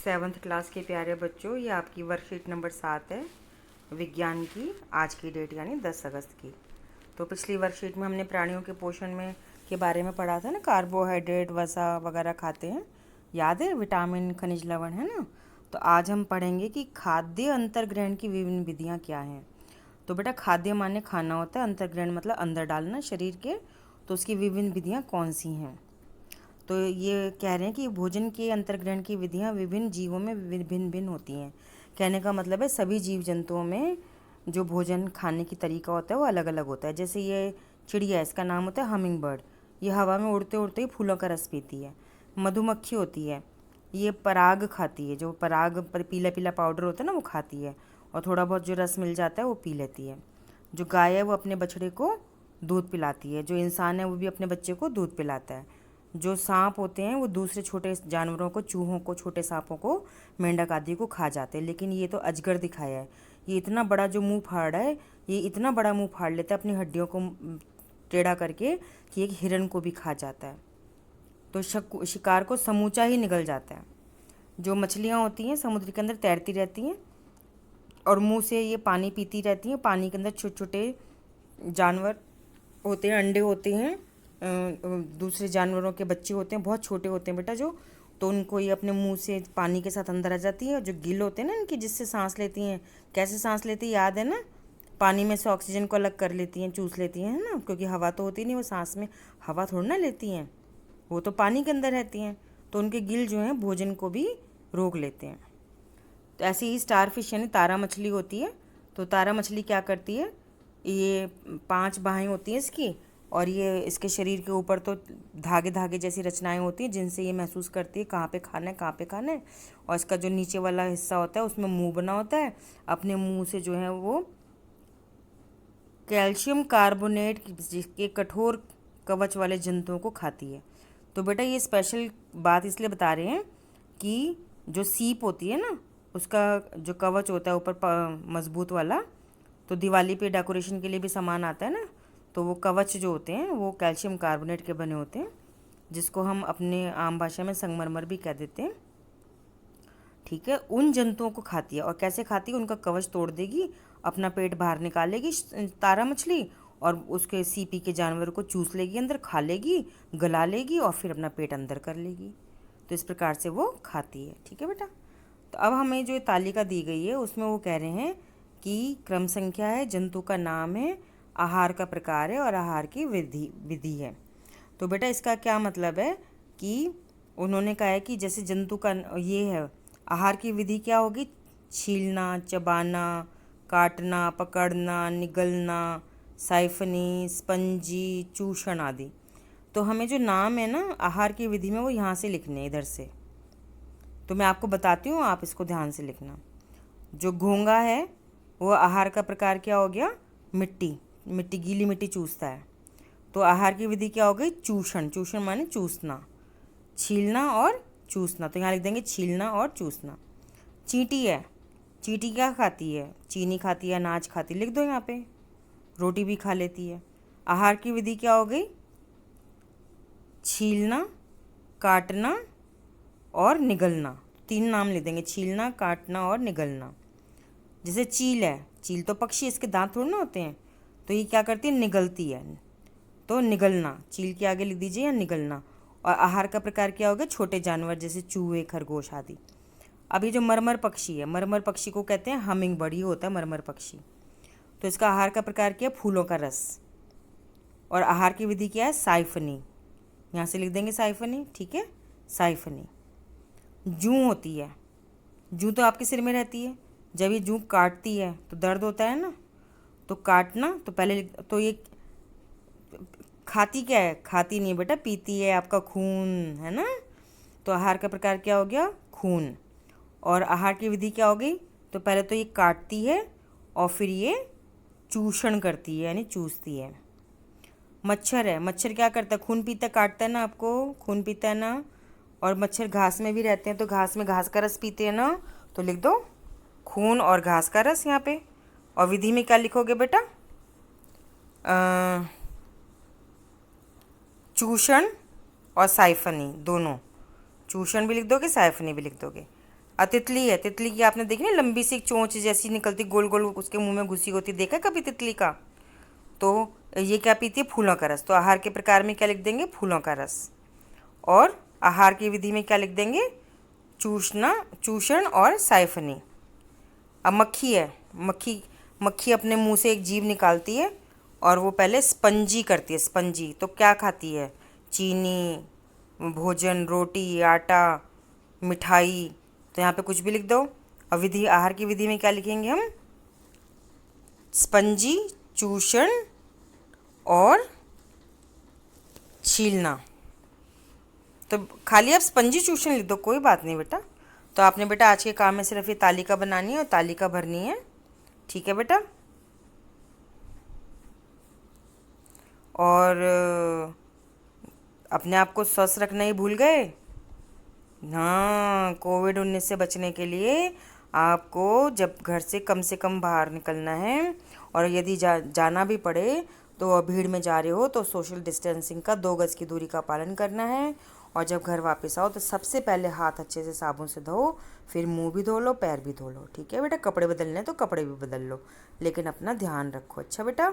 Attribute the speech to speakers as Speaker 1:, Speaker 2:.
Speaker 1: 7th class के प्यारे बच्चों, ये आपकी वर्कशीट नंबर 7 है विज्ञान की, आज की डेट यानी 10 अगस्त की। तो पिछली वर्कशीट में हमने प्राणियों के पोषण में के बारे में पढ़ा था ना, कार्बोहाइड्रेट वसा वगैरह खाते हैं, याद है, विटामिन खनिज लवण, है ना। तो आज हम पढ़ेंगे कि खाद्य अंतर्ग्रहण की विभिन्न विधियाँ क्या हैं। तो बेटा, खाद्य माने खाना होता है, अंतर्ग्रहण मतलब अंदर डालना शरीर के, तो उसकी विभिन्न विधियाँ कौन सी हैं। तो ये कह रहे हैं कि भोजन के अंतर्ग्रहण की विधियाँ विभिन्न जीवों में भिन्न भिन्न होती हैं। कहने का मतलब है सभी जीव जंतुओं में जो भोजन खाने की तरीका होता है वो अलग अलग होता है। जैसे ये चिड़िया, इसका नाम होता है हमिंग बर्ड, ये हवा में उड़ते उड़ते ही फूलों का रस पीती है। मधुमक्खी होती है, ये पराग खाती है, जो पराग पर पीला पीला पाउडर होता है ना वो खाती है, और थोड़ा बहुत जो रस मिल जाता है वो पी लेती है। जो गाय है वो अपने बछड़े को दूध पिलाती है। जो इंसान है वो भी अपने बच्चे को दूध पिलाता है। जो सांप होते हैं वो दूसरे छोटे जानवरों को, चूहों को, छोटे सांपों को, मेंढक आदि को खा जाते हैं। लेकिन ये तो अजगर दिखाया है, ये इतना बड़ा जो मुंह फाड़ है, ये इतना बड़ा मुंह फाड़ लेता है अपनी हड्डियों को टेढ़ा करके कि एक हिरन को भी खा जाता है। तो शिकार को समूचा ही निगल जाता है। जो मछलियाँ होती हैं समुद्र के अंदर तैरती रहती हैं और मुंह से ये पानी पीती रहती हैं। पानी के अंदर छोटे छोटे जानवर होते हैं, अंडे होते हैं, दूसरे जानवरों के बच्चे होते हैं, बहुत छोटे होते हैं बेटा जो, तो उनको ये अपने मुंह से पानी के साथ अंदर आ जाती है। जो गिल होते हैं ना इनकी, जिससे सांस लेती हैं, कैसे सांस लेती है याद है ना, पानी में से ऑक्सीजन को अलग कर लेती हैं, चूस लेती हैं, है ना, क्योंकि हवा तो होती नहीं, वो सांस में हवा थोड़ी ना लेती हैं, वो तो पानी के अंदर रहती हैं। तो उनके गिल जो हैं भोजन को भी रोक लेते हैं। तो ऐसे ही स्टार फिश यानी तारा मछली होती है। तो तारा मछली क्या करती है, ये 5 बाहें होती हैं इसकी, और ये इसके शरीर के ऊपर तो धागे धागे जैसी रचनाएं होती हैं जिनसे ये महसूस करती है कहाँ पे खाना है, कहाँ पे खाना है। और इसका जो नीचे वाला हिस्सा होता है उसमें मुंह बना होता है, अपने मुंह से जो है वो कैल्शियम कार्बोनेट के कठोर कवच वाले जंतुओं को खाती है। तो बेटा ये स्पेशल बात इसलिए बता रहे हैं कि जो सीप होती है ना, उसका जो कवच होता है ऊपर मजबूत वाला, तो दिवाली पे डेकोरेशन के लिए भी सामान आता है ना, तो वो कवच जो होते हैं वो कैल्शियम कार्बोनेट के बने होते हैं, जिसको हम अपने आम भाषा में संगमरमर भी कह देते हैं। ठीक है, उन जंतुओं को खाती है। और कैसे खाती है, उनका कवच तोड़ देगी, अपना पेट बाहर निकालेगी तारा मछली, और उसके सीपी के जानवर को चूस लेगी, अंदर खा लेगी, गला लेगी, और फिर अपना पेट अंदर कर लेगी। तो इस प्रकार से वो खाती है। ठीक है बेटा, तो अब हमें जो तालिका दी गई है उसमें वो कह रहे हैं कि क्रम संख्या है, जंतु का नाम है, आहार का प्रकार है, और आहार की विधि है। तो बेटा इसका क्या मतलब है कि उन्होंने कहा है कि जैसे जंतु का ये है, आहार की विधि क्या होगी, छीलना, चबाना, काटना, पकड़ना, निगलना, साइफनी, स्पंजी, चूषण आदि। तो हमें जो नाम है ना आहार की विधि में वो यहाँ से लिखने हैं, इधर से। तो मैं आपको बताती हूँ, आप इसको ध्यान से लिखना। जो घोंगा है वो आहार का प्रकार क्या हो गया, मिट्टी, मिट्टी गीली मिट्टी चूसता है। तो आहार की विधि क्या हो गई, चूषण, चूषण माने चूसना, छीलना और चूसना। तो यहाँ लिख देंगे छीलना और चूसना। चींटी है, चींटी क्या खाती है, चीनी खाती है, अनाज खाती है, लिख दो यहाँ पे, रोटी भी खा लेती है। आहार की विधि क्या हो गई, छीलना, काटना और निगलना। 3 नाम लिख देंगे, छीलना, काटना और निगलना। जैसे चील है, चील तो पक्षी, इसके दांत थोड़े ना होते हैं, तो ये क्या करती है, निगलती है। तो निगलना, चील के आगे लिख दीजिए या निगलना। और आहार का प्रकार क्या होगा, छोटे जानवर जैसे चूहे, खरगोश आदि। अब ये जो मरमर पक्षी है, मरमर पक्षी को कहते हैं हमिंग बर्ड, ही होता है मरमर पक्षी। तो इसका आहार का प्रकार क्या है, फूलों का रस। और आहार की विधि क्या है, साइफनी, यहाँ से लिख देंगे साइफनी। ठीक है, साइफनी। जूं होती है, जूं तो आपके सिर में रहती है, जब ये जूं काटती है तो दर्द होता है ना, तो काटना, तो पहले तो ये खाती क्या है, खाती नहीं बेटा, पीती है आपका खून, है ना। तो आहार का प्रकार क्या हो गया, खून। और आहार की विधि क्या हो गई, तो पहले तो ये काटती है और फिर ये चूषण करती है यानी चूसती है। मच्छर है, मच्छर क्या करता है, खून पीता, काटता है ना, आपको खून पीता है ना। और मच्छर घास में भी रहते हैं, तो घास में घास का रस पीते हैं ना, तो लिख दो खून और घास का रस यहाँ पे। और विधि में क्या लिखोगे बेटा, चूषण और साइफनी दोनों, चूषण भी लिख दोगे, साइफनी भी लिख दोगे। तितली है, तितली की आपने देखी ना, लंबी सी एक चोंच जैसी निकलती, गोल गोल उसके मुंह में घुसी होती, देखा है कभी तितली का? तो ये क्या पीती है? फूलों का रस। तो आहार के प्रकार में क्या लिख देंगे? फूलों का रस। और आहार की विधि में क्या लिख देंगे? चूसना, चूषण और साइफनी। अब मक्खी है, मक्खी, मक्खी अपने मुंह से एक जीभ निकालती है और वो पहले स्पंजी करती है, स्पंजी। तो क्या खाती है? चीनी, भोजन, रोटी, आटा, मिठाई। तो यहाँ पे कुछ भी लिख दो। और विधि, आहार की विधि में क्या लिखेंगे हम? स्पंजी, चूषण और छीलना। तो खाली आप स्पंजी चूषण लिख दो, कोई बात नहीं बेटा। तो आपने बेटा आज के काम में सिर्फ ये तालिका बनानी है और तालिका भरनी है, ठीक है बेटा? और अपने आप को स्वस्थ रखना ही भूल गए? हाँ, कोविड-19 से बचने के लिए आपको जब घर से कम बाहर निकलना है, और यदि जाना भी पड़े तो भीड़ में जा रहे हो तो सोशल डिस्टेंसिंग का 2 गज की दूरी का पालन करना है। और जब घर वापस आओ तो सबसे पहले हाथ अच्छे से साबुन से धो, फिर मुंह भी धो लो, पैर भी धो लो, ठीक है बेटा? कपड़े बदलने हैं तो कपड़े भी बदल लो, लेकिन अपना ध्यान रखो, अच्छा बेटा?